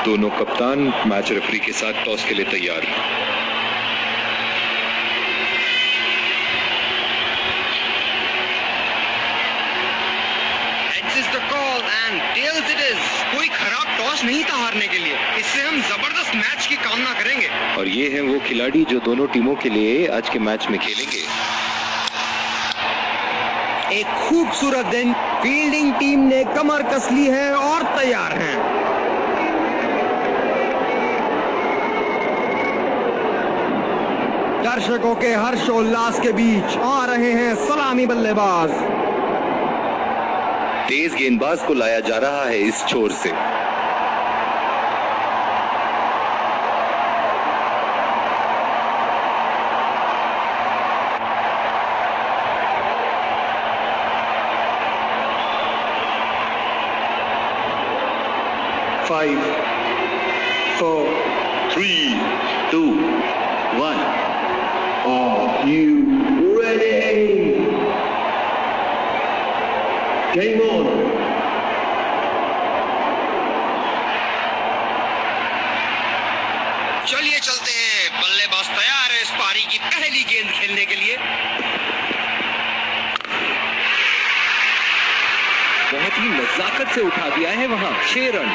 दोनों कप्तान match referee के साथ टॉस के लिए तैयार। कोई खराब टॉस नहीं था हारने के लिए, इससे हम जबरदस्त मैच की कामना करेंगे। और ये हैं वो खिलाड़ी जो दोनों टीमों के लिए आज के मैच में खेलेंगे। एक खूबसूरत दिन, फील्डिंग टीम ने कमर कस ली है और तैयार हैं। दर्शकों के हर्षोल्लास के बीच आ रहे हैं सलामी बल्लेबाज। तेज गेंदबाज को लाया जा रहा है इस छोर से। Five, 4, 3, 2, 1. Are you ready? Game on. चलिए चलते हैं, बल्लेबाज तैयार है इस पारी की पहली गेंद खेलने के लिए। बहुत ही नजाकत से उठा दिया है वहां 6 रन।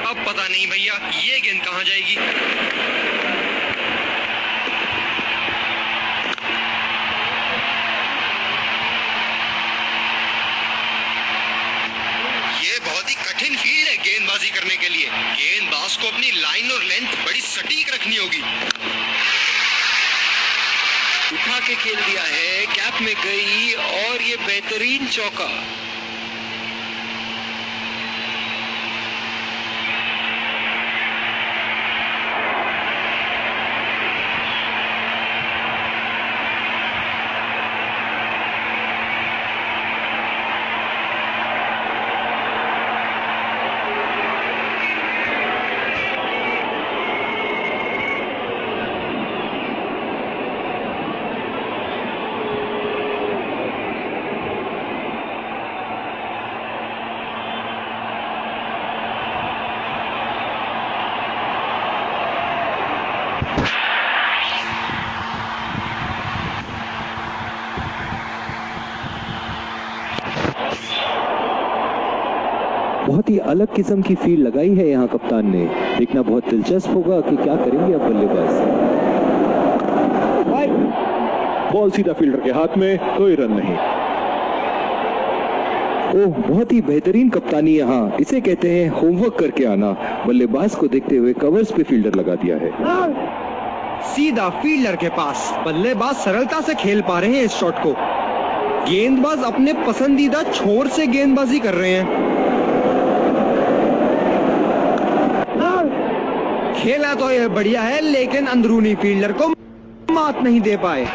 अब पता नहीं भैया ये गेंद कहां जाएगी। ये बहुत ही कठिन फील्ड है गेंदबाजी करने के लिए। गेंदबाज को अपनी लाइन और लेंथ बड़ी सटीक रखनी होगी। उठा के खेल दिया है, कैप में गई और ये बेहतरीन चौका। बहुत ही अलग किस्म की फील्ड लगाई है यहाँ कप्तान ने। देखना बहुत दिलचस्प होगा कि क्या करेंगे अब बल्लेबाज। बॉल सीधा फील्डर के हाथ में, कोई रन नहीं। ओह, बहुत ही बेहतरीन कप्तानी यहाँ। इसे कहते हैं होमवर्क करके आना। बल्लेबाज को देखते हुए कवर्स पे फील्डर लगा दिया है। सीधा फील्डर के पास। बल्लेबाज सरलता से खेल पा रहे हैं इस शॉट को। गेंदबाज अपने पसंदीदा छोर से गेंदबाजी कर रहे हैं। खेला तो यह बढ़िया है, लेकिन अंदरूनी फील्डर को मात नहीं दे पाए।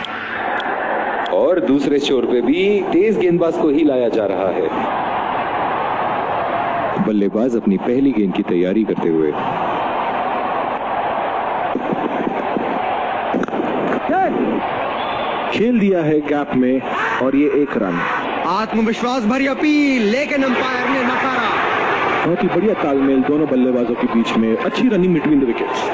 और दूसरे छोर पे भी तेज गेंदबाज को ही लाया जा रहा है। बल्लेबाज अपनी पहली गेंद की तैयारी करते हुए। खेल दिया है गैप में और ये 1 रन। आत्मविश्वास भरी अपील, लेकिन अंपायर ने नकारा। बहुत ही बढ़िया तालमेल दोनों बल्लेबाजों के बीच में। अच्छी रनिंग बिटवीन द विकेट्स।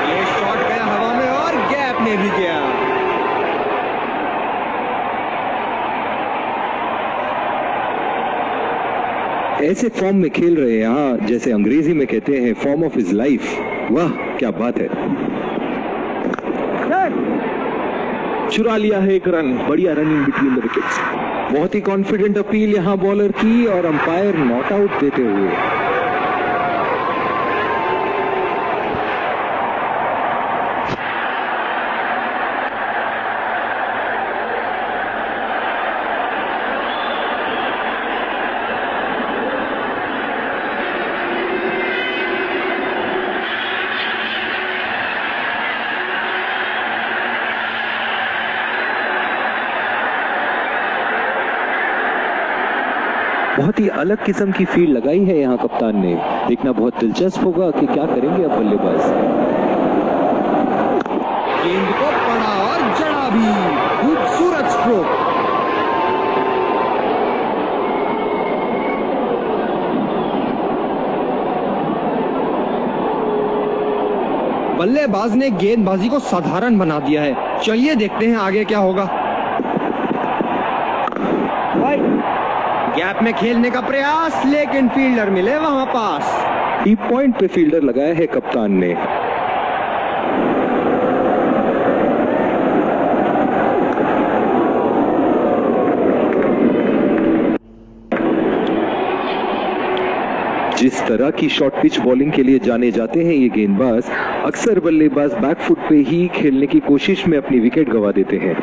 ये शॉट गया हवा में और गैप में भी गया। ऐसे फॉर्म में खेल रहे हैं यहाँ, जैसे अंग्रेजी में कहते हैं फॉर्म ऑफ हिज लाइफ। वाह क्या बात है। चुरा लिया है 1 रन। बढ़िया रनिंग बिटवीन द विकेट्स। बहुत ही कॉन्फिडेंट अपील यहाँ बॉलर की और अंपायर नॉट आउट देते हुए। बहुत ही अलग किस्म की फील्ड लगाई है यहाँ कप्तान ने। देखना बहुत दिलचस्प होगा कि क्या करेंगे अब बल्लेबाज। गेंद को पड़ा और जड़ा भी। खूबसूरत स्ट्रोक। बल्लेबाज ने गेंदबाजी को साधारण बना दिया है। चलिए देखते हैं आगे क्या होगा। गैप में खेलने का प्रयास, लेकिन फील्डर मिले वहां पास। डीप पॉइंट पे फील्डर लगाया है कप्तान ने। जिस तरह की शॉर्ट पिच बॉलिंग के लिए जाने जाते हैं ये गेंदबाज, अक्सर बल्लेबाज बैकफुट पे ही खेलने की कोशिश में अपनी विकेट गंवा देते हैं।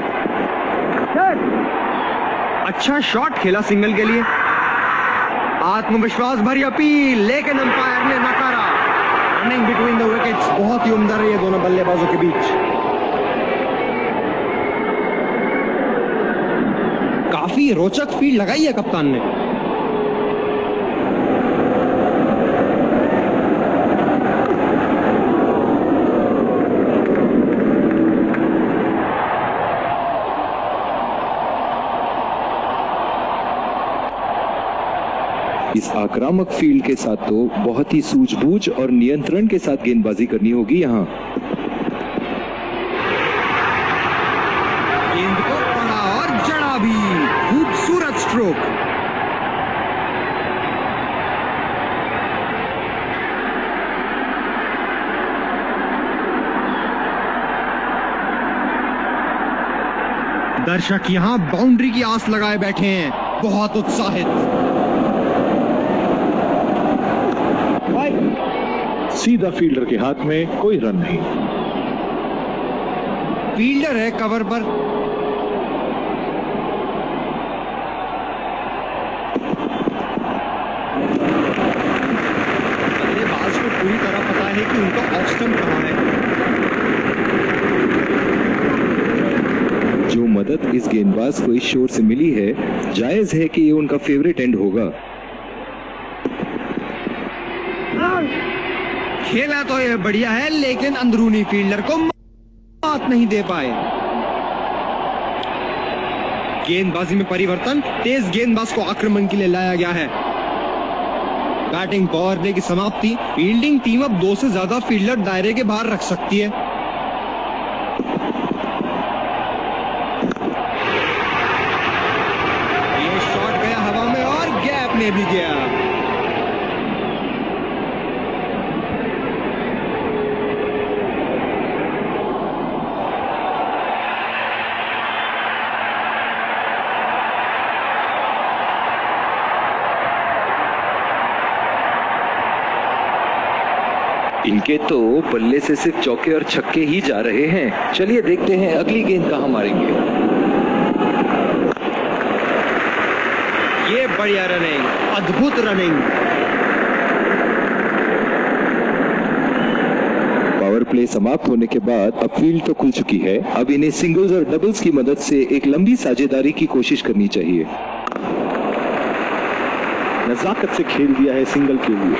अच्छा शॉट खेला सिंगल के लिए। आत्मविश्वास भरी अपील, लेकिन अंपायर ने नकारा। रनिंग बिटवीन द विकेट्स बहुत ही उम्दा रही है दोनों बल्लेबाजों के बीच। काफी रोचक फील्ड लगाई है कप्तान ने। इस आक्रामक फील्ड के साथ तो बहुत ही सूझबूझ और नियंत्रण के साथ गेंदबाजी करनी होगी यहां। गेंद को पड़ा और जड़ा भी। खूबसूरत स्ट्रोक। दर्शक यहां बाउंड्री की आस लगाए बैठे हैं, बहुत उत्साहित। सीधा फील्डर के हाथ में, कोई रन नहीं। फील्डर है कवर पर। बल्लेबाज को पूरी तरह पता है कि उनका ऑफ स्टंप कहां है। जो मदद इस गेंदबाज को इस शोर से मिली है, जायज है कि ये उनका फेवरेट एंड होगा। खेला तो यह बढ़िया है, लेकिन अंदरूनी फील्डर को मात नहीं दे पाए। गेंदबाजी में परिवर्तन, तेज गेंदबाज को आक्रमण के लिए लाया गया है। बैटिंग पावर प्ले की समाप्ति। फील्डिंग टीम अब 2 से ज्यादा फील्डर दायरे के बाहर रख सकती है। ये शॉट गया हवा में और गैप में भी गया। इनके तो बल्ले से सिर्फ चौके और छक्के ही जा रहे हैं। चलिए देखते हैं अगली गेंद कहां मारेंगे। ये बढ़िया रनिंग, अद्भुत रनिंग। पावर प्ले समाप्त होने के बाद अब फील्ड तो खुल चुकी है। अब इन्हें सिंगल्स और डबल्स की मदद से एक लंबी साझेदारी की कोशिश करनी चाहिए। नजाकत से खेल दिया है सिंगल के लिए।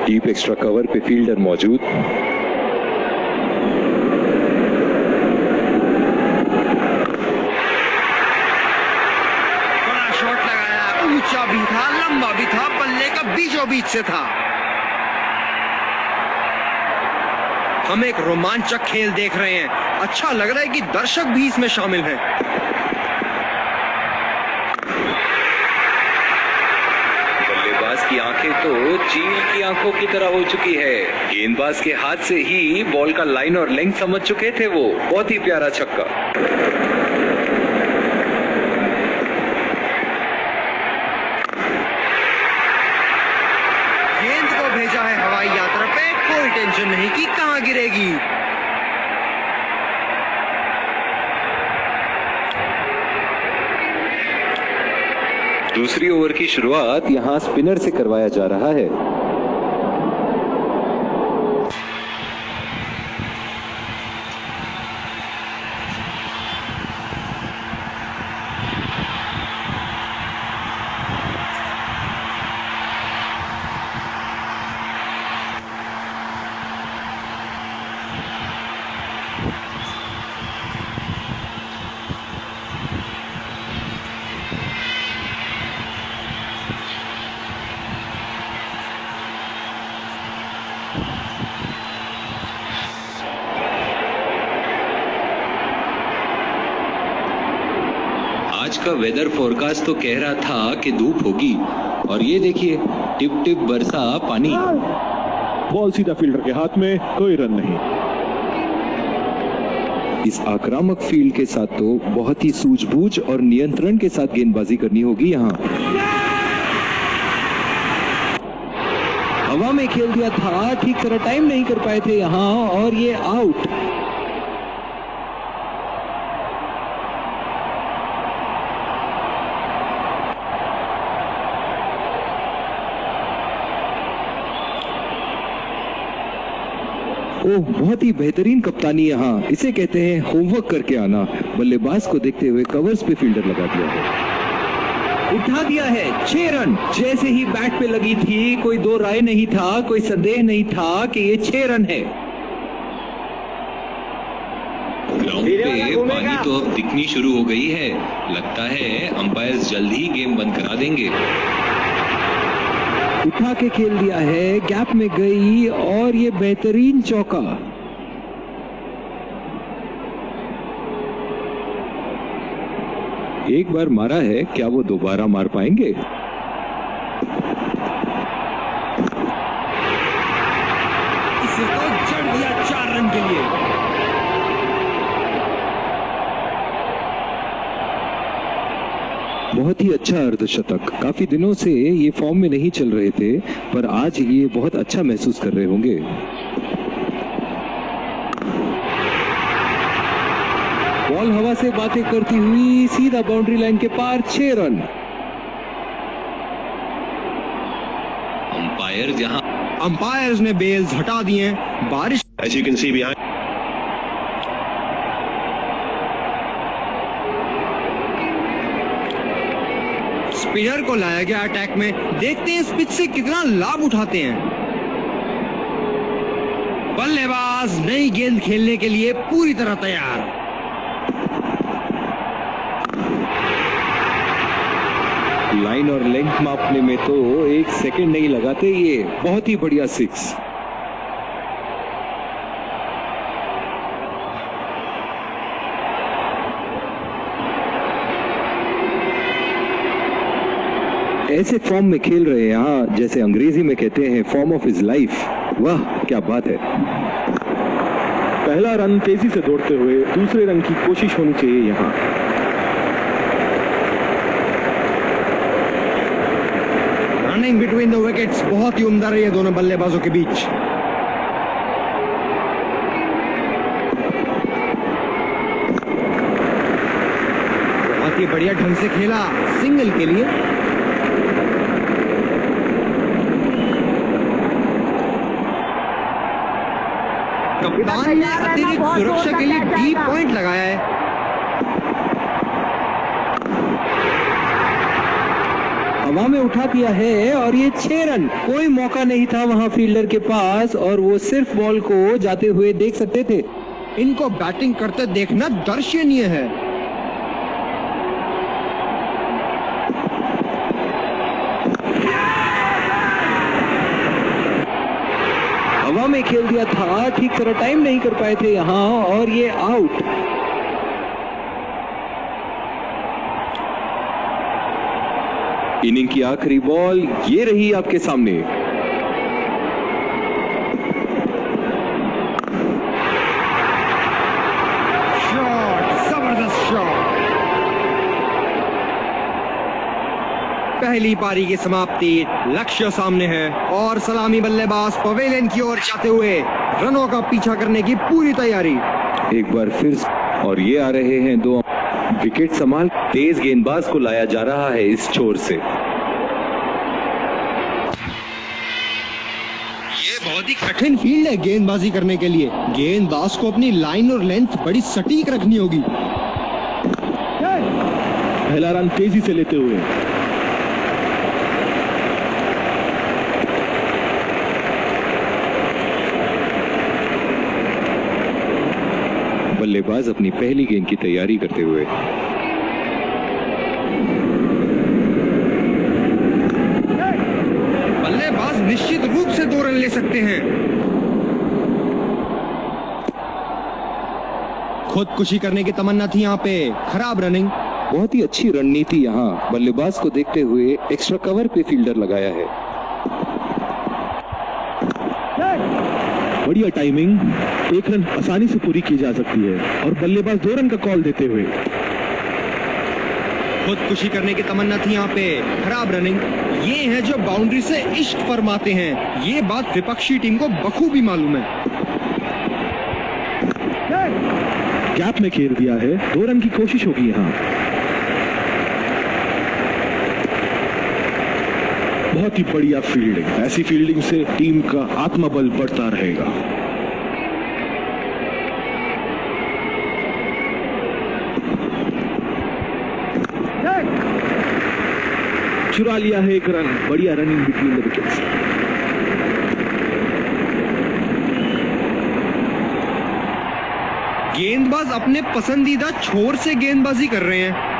डीप एक्स्ट्रा कवर पे फील्डर मौजूद। बड़ा शॉट लगाया, ऊंचा भी था, लंबा भी था, बल्ले का बीचों बीच से था। हम एक रोमांचक खेल देख रहे हैं। अच्छा लग रहा है कि दर्शक भी इसमें शामिल हैं। बल्लेबाज की आंखें तो चील की आंखों की तरह हो चुकी है। गेंदबाज के हाथ से ही बॉल का लाइन और लेंथ समझ चुके थे वो। बहुत ही प्यारा छक्का। गेंद को भेजा है हवाई यात्रा पे, कोई टेंशन नहीं कि कहां गिरेगी। दूसरी ओवर की शुरुआत यहां स्पिनर से करवाया जा रहा है। का वेदर फोरकास्ट तो कह रहा था कि धूप होगी, और ये देखिए टिप टिप बरसा पानी। बॉल सीधा फील्डर के हाथ में, कोई रन नहीं। इस आक्रामक फील्ड के साथ तो बहुत ही सूझबूझ और नियंत्रण के साथ गेंदबाजी करनी होगी यहाँ। हवा में खेल दिया था, ठीक तरह टाइम नहीं कर पाए थे यहाँ, और ये आउट। ओह, बहुत ही बेहतरीन कप्तानी यहाँ। इसे कहते हैं होमवर्क करके आना। बल्लेबाज को देखते हुए कवर्स पे फील्डर लगा दिया है, उठा दिया है 6 रन। जैसे ही बैट पे लगी थी, कोई दो राय नहीं था, कोई संदेह नहीं था कि ये 6 रन है। ग्राउंड पे पानी तो अब दिखनी शुरू हो गई है। लगता है अंपायर्स जल्द ही गेम बंद करा देंगे। उठा के खेल दिया है, गैप में गई, और ये बेहतरीन चौका। एक बार मारा है, क्या वो दोबारा मार पाएंगे? इसे तो चढ़ दिया 4 रन के लिए। बहुत ही अच्छा अर्धशतक। काफी दिनों से ये फॉर्म में नहीं चल रहे थे, पर आज ये बहुत अच्छा महसूस कर रहे होंगे। बॉल हवा से बातें करती हुई सीधा बाउंड्री लाइन के पार, 6 रन। अंपायर्स ने बेल्स हटा दिए। बारिश As you can see behind. Spinner को लाया गया अटैक में। देखते हैं इस पिच से कितना लाभ उठाते हैं। बल्लेबाज नई गेंद खेलने के लिए पूरी तरह तैयार। लाइन और लेंथ मापने में तो 1 सेकंड नहीं लगाते ये। बहुत ही बढ़िया 6। ऐसे फॉर्म में खेल रहे हैं यहाँ, जैसे अंग्रेजी में कहते हैं फॉर्म ऑफ हिज लाइफ। वाह, क्या बात है। पहला रन तेजी से दौड़ते हुए दूसरे रन की कोशिश होनी चाहिए यहाँ। रनिंग बिटवीन द विकेट्स बहुत ही उम्दा रही है दोनों बल्लेबाजों के बीच। बहुत ही बढ़िया ढंग से खेला, सिंगल के लिए। कप्तान ने अतिरिक्त सुरक्षा के लिए डी पॉइंट लगाया है। हवा में उठा दिया है, और ये 6 रन। कोई मौका नहीं था वहां फील्डर के पास, और वो सिर्फ बॉल को जाते हुए देख सकते थे। इनको बैटिंग करते देखना दर्शनीय है। हवा में खेल दिया था, ठीक तरह टाइम नहीं कर पाए थे यहाँ, और ये आउट। इनिंग की आखिरी बॉल ये रही आपके सामने। शॉट, जबरदस्त शॉट। पहली पारी की समाप्ति, लक्ष्य सामने है, और सलामी बल्लेबाज पवेलियन की ओर जाते हुए रनों का पीछा करने की पूरी तैयारी। एक बार फिर, और ये आ रहे हैं 2 विकेट संभाल। तेज गेंदबाज को लाया जा रहा है इस छोर से। ये बहुत ही कठिन फील्ड है गेंदबाजी करने के लिए। गेंदबाज को अपनी लाइन और लेंथ बड़ी सटीक रखनी होगी। पहला रन तेजी से लेते हुए बल्लेबाज अपनी पहली गेंद की तैयारी करते हुए। बल्लेबाज निश्चित रूप से 2 रन ले सकते हैं। खुदकुशी करने की तमन्ना थी यहाँ पे। खराब रनिंग। बहुत ही अच्छी रणनीति यहाँ बल्लेबाज को देखते हुए एक्स्ट्रा कवर पे फील्डर लगाया है। बढ़िया टाइमिंग, एक रन आसानी से पूरी की जा सकती है और बल्लेबाज 2 रन का कॉल देते हुए। खुदकुशी करने की तमन्ना थी यहाँ पे, खराब रनिंग। ये हैं जो बाउंड्री से इश्क फरमाते हैं, ये बात विपक्षी टीम को बखूबी मालूम है। गैप में खेल दिया है, 2 रन की कोशिश होगी यहाँ। बहुत ही बढ़िया फील्डिंग, ऐसी फील्डिंग से टीम का आत्मबल बढ़ता रहेगा। चुरा लिया है 1 रन, बढ़िया रनिंग बिटवीन द विकेट्स। गेंदबाज अपने पसंदीदा छोर से गेंदबाजी कर रहे हैं।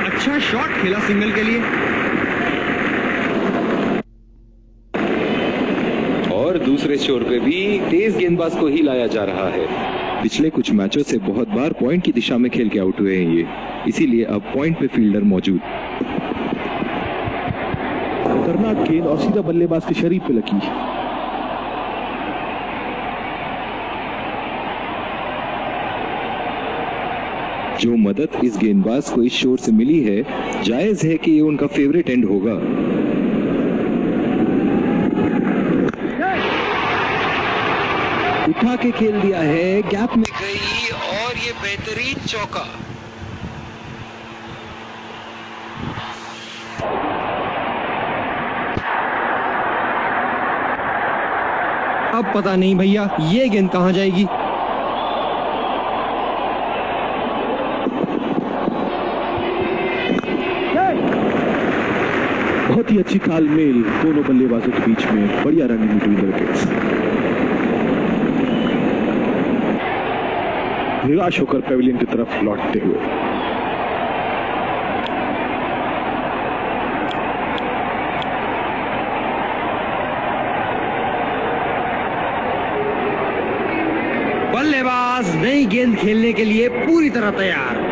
अच्छा शॉट खेला सिंगल के लिए। और दूसरे छोर पे भी तेज गेंदबाज को ही लाया जा रहा है। पिछले कुछ मैचों से बहुत बार पॉइंट की दिशा में खेल के आउट हुए हैं ये, इसीलिए अब पॉइंट पे फील्डर मौजूद। खतरनाक गेंद और सीधा बल्लेबाज के शरीर पे लगी। जो मदद इस गेंदबाज को इस शोर से मिली है, जायज है कि ये उनका फेवरेट एंड होगा। उठा के खेल दिया है, गैप में गई और ये बेहतरीन चौका। अब पता नहीं भैया ये गेंद कहां जाएगी। बहुत ही अच्छी तालमेल दोनों बल्लेबाजों के बीच में, बढ़िया रनिंग बिटवीन द विकेट्स। निराश होकर पेविलियन की तरफ लौटते हुए। बल्लेबाज नई गेंद खेलने के लिए पूरी तरह तैयार।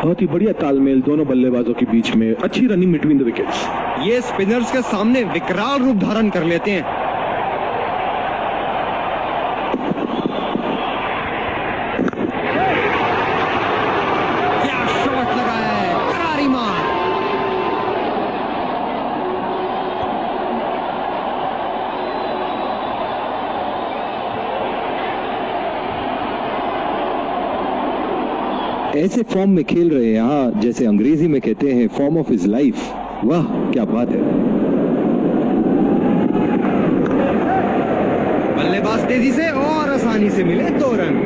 बहुत ही बढ़िया तालमेल दोनों बल्लेबाजों के बीच में, अच्छी रनिंग बिटवीन द विकेट्स। ये स्पिनर्स के सामने विकराल रूप धारण कर लेते हैं। क्या शॉट लगाया है, करारी मार। ऐसे फॉर्म में खेल रहे हैं यहाँ, जैसे अंग्रेजी में कहते हैं फॉर्म ऑफ हिज लाइफ। वाह क्या बात है। बल्लेबाज तेजी से और आसानी से मिले 2 रन।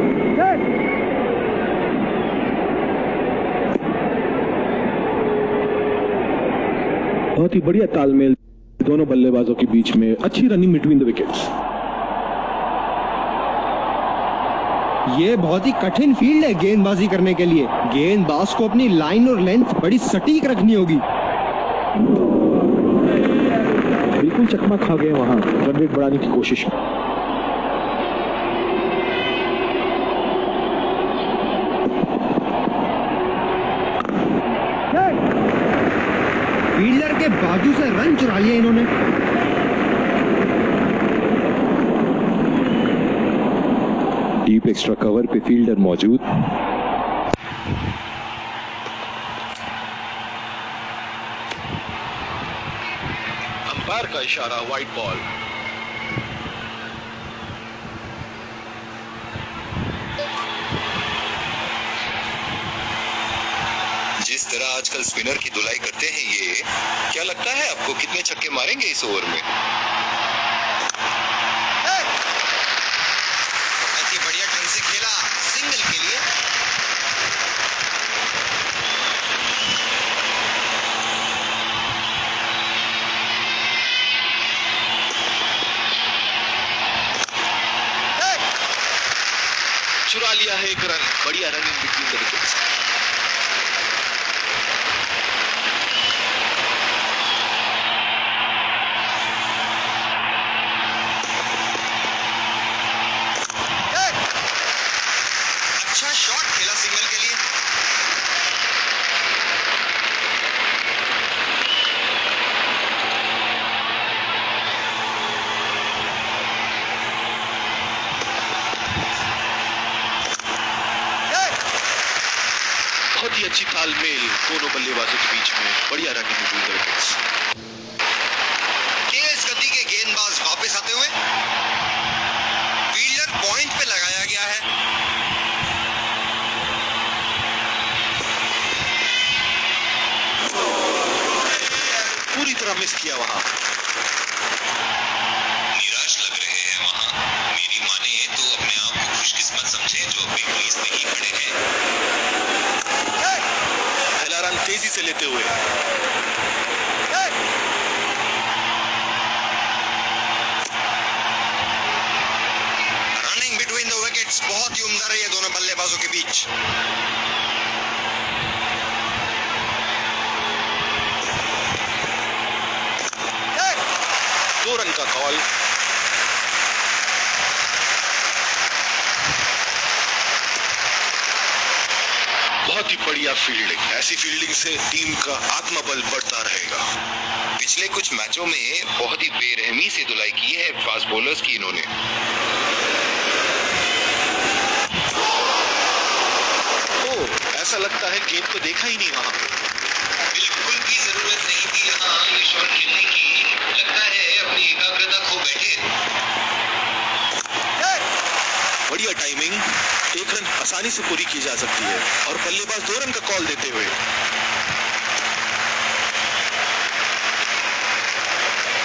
बहुत ही बढ़िया तालमेल दोनों बल्लेबाजों के बीच में, अच्छी रनिंग बिटवीन द विकेट्स। ये बहुत ही कठिन फील्ड है गेंदबाजी करने के लिए। गेंदबाज को अपनी लाइन और लेंथ बड़ी सटीक रखनी होगी। बिल्कुल चकमा खा गए वहां रन रेट बढ़ाने की कोशिश में। फील्डर के बाजू से रन चुरा लिए इन्होंने। डीप एक्स्ट्रा कवर पे फील्डर मौजूद। अंपायर का इशारा, वाइड बॉल। जिस तरह आजकल स्पिनर की धुलाई करते हैं ये, क्या लगता है आपको कितने छक्के मारेंगे इस ओवर में? बहुत ही बढ़िया ढंग से खेला सिंगल के लिए। चुरा लिया है 1 रन, बढ़िया रनिंग बिटवीन द विकेट्स। बल्लेबाजों के बीच में बढ़िया रनिंग बिटवीन द विकेट्स। तेज गति के गेंदबाज वापस आते हुए, फील्डर पॉइंट पे लगाया गया है। पूरी तरह मिस किया वहां। निराश लग रहे हैं वहां। मेरी माने तो अपने आप को खुशकिस्मत समझे जो अपनी क्रीज पे ही खड़े हैं। पहला रन तेजी से लेते हुए, रनिंग बिटवीन द विकेट्स बहुत ही उम्दा रही है दोनों बल्लेबाजों के बीच। 2 रन का कॉल। बहुत ही बढ़िया फील्डिंग। ऐसी फील्डिंग से टीम का आत्मबल बढ़ता रहेगा। पिछले कुछ मैचों में बहुत ही बेरहमी से धुलाई की है फास्ट बॉलर्स की इन्होंने। ऐसा लगता है गेंद को देखा ही नहीं वहां। बिल्कुल भी जरूरत नहीं थी यहाँ ये शॉट खेलने की। लगता है अपनी एकाग्रता खो बैठे। बढ़िया टाइमिंग। 1 रन आसानी से पूरी की जा सकती है और बल्लेबाज 2 रन का कॉल देते हुए।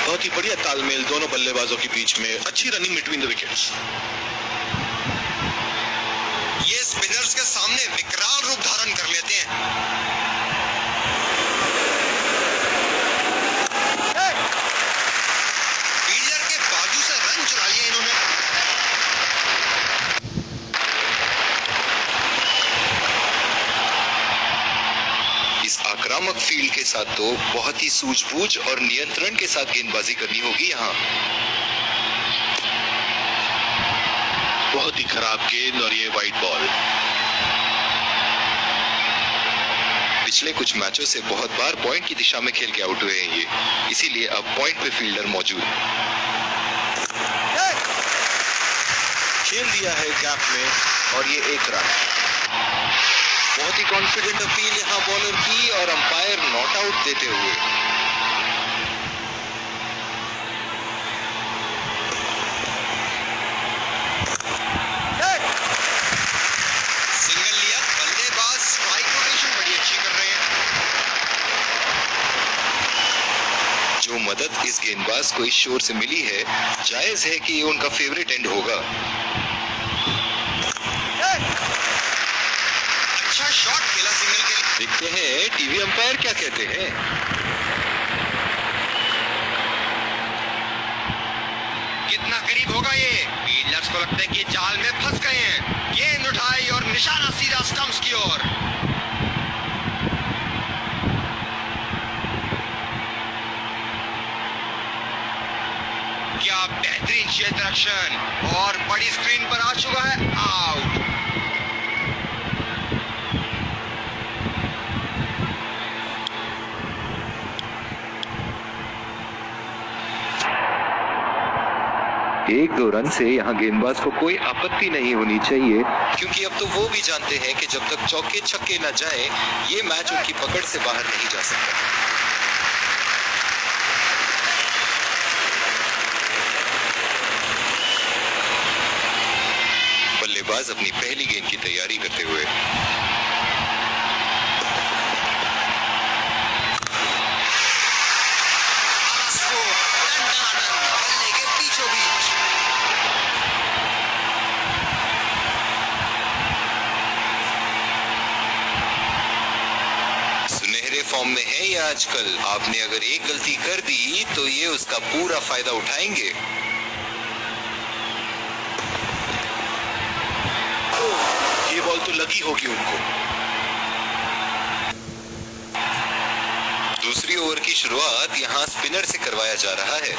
बहुत ही बढ़िया तालमेल दोनों बल्लेबाजों के बीच में। अच्छी रनिंग बिटवीन द विकेट्स। ये स्पिनर्स के सामने विकराल रूप धारण कर लेते हैं। फील्डर के बाजू से रन चुरा लिए इन्होंने। इस आक्रामक फील्ड के साथ तो बहुत ही सूझबूझ और नियंत्रण के साथ गेंदबाजी करनी होगी यहाँ। बहुत ही खराब गेंद और ये वाइड बॉल। पिछले कुछ मैचों से बहुत बार पॉइंट की दिशा में खेल के आउट हुए हैं ये, इसीलिए अब पॉइंट पे फील्डर मौजूद। खेल दिया है गैप में और ये 1 रन। बहुत ही कॉन्फिडेंट अपील यहां बॉलर की और अंपायर नॉट आउट देते हुए। सिंगल लिया। बल्लेबाज स्ट्राइक रोटेशन बड़ी अच्छी कर रहे हैं। जो मदद इस गेंदबाज को इस शोर से मिली है, जायज है कि ये उनका फेवरेट एंड होगा। अच्छा शॉट खेला सिंगल के लिए। देखते हैं टीवी अंपायर क्या कहते हैं। कितना करीब होगा ये? फील्डर्स को लगता है कि जाल में फंस गए हैं। गेंद उठाई और निशाना सीधा स्टंप्स की ओर। क्या बेहतरीन क्षेत्र रक्षण और बड़ी स्क्रीन पर आ चुका है आउट। एक 2 रन से यहाँ गेंदबाज को कोई आपत्ति नहीं होनी चाहिए, क्योंकि अब तो वो भी जानते हैं कि जब तक चौके छक्के न जाए ये मैच उनकी पकड़ से बाहर नहीं जा सकता। बल्लेबाज अपनी पहली गेंद की तैयारी करते हुए। बल्ले के बीचों बीच। सुनहरे फॉर्म में है ये आजकल। आपने अगर एक गलती कर दी तो ये उसका पूरा फायदा उठाएंगे। ये बॉल तो लगी होगी उनको। दूसरी ओवर की शुरुआत यहां स्पिनर से करवाया जा रहा है।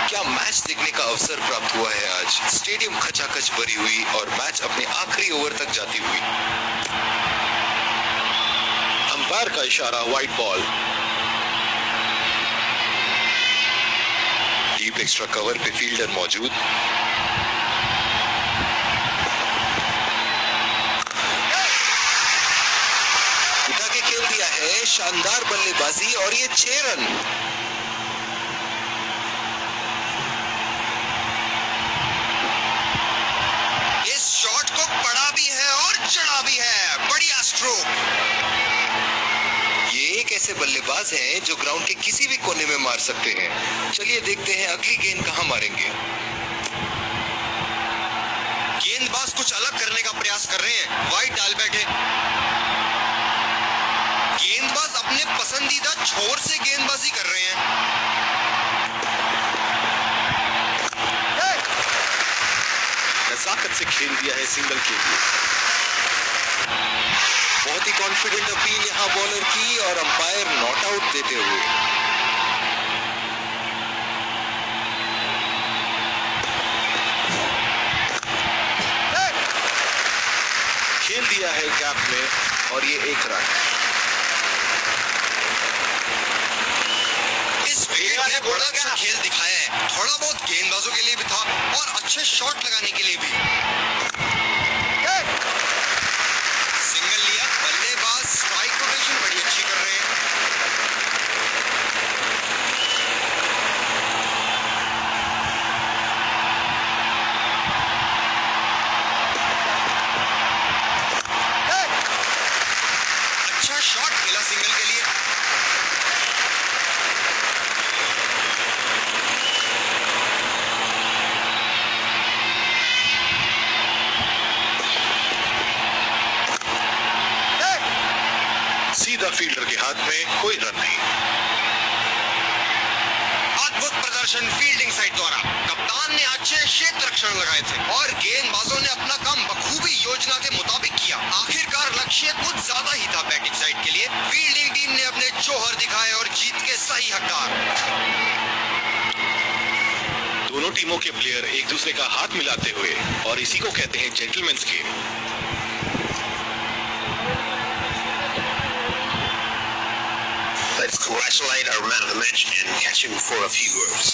क्या मैच देखने का अवसर प्राप्त हुआ है आज। स्टेडियम खचाखच भरी हुई और मैच अपने आखिरी ओवर तक जाती हुई। अंपायर का इशारा wide ball. Deep extra cover पे फील्डर मौजूद। उठा के खेल है शानदार बल्लेबाजी और ये 6 रन। इस शॉट को पड़ा भी है और चढ़ा भी है, बढ़िया स्ट्रोक। ये एक ऐसे बल्लेबाज हैं जो ग्राउंड के किसी भी कोने में मार सकते हैं। चलिए देखते हैं अगली गेंद कहां मारेंगे। गेंदबाज कुछ अलग करने का प्रयास कर रहे हैं, वाइड डाल बैठे। गेंदबाज अपने पसंदीदा छोर से गेंदबाजी कर रहे हैं। नजाकत से खेल दिया है सिंगल के लिए। बहुत ही कॉन्फिडेंट अपील यहां बॉलर की और अंपायर नॉट आउट देते हुए। खेल दिया है गैप में और ये 1 रन। इस विकेट ने बड़ा अच्छा खेल दिखाया है, थोड़ा बहुत गेंदबाजों के लिए भी था और अच्छे शॉट लगाने के लिए भी। सिंगल लिया, बल्लेबाज स्ट्राइक रोटेशन बड़ी अच्छी कर रहे हैं। अच्छा शॉट मिला सिंगल के लिए। सीधा फील्डर के हाथ में, कोई रन नहीं। अद्भुत प्रदर्शन फील्डिंग साइड द्वारा। कप्तान ने अच्छे क्षेत्र रक्षण लगाए थे और गेंदबाजों ने अपना काम बखूबी योजना के मुताबिक किया। आखिरकार लक्ष्य कुछ ज्यादा ही था बैटिंग साइड के लिए। फील्डिंग टीम ने अपने जौहर दिखाए और जीत के सही हकदार। दोनों टीमों के प्लेयर एक दूसरे का हाथ मिलाते हुए, और इसी को कहते हैं gentleman's game. Let's congratulate our man of the match and catch him for a few words.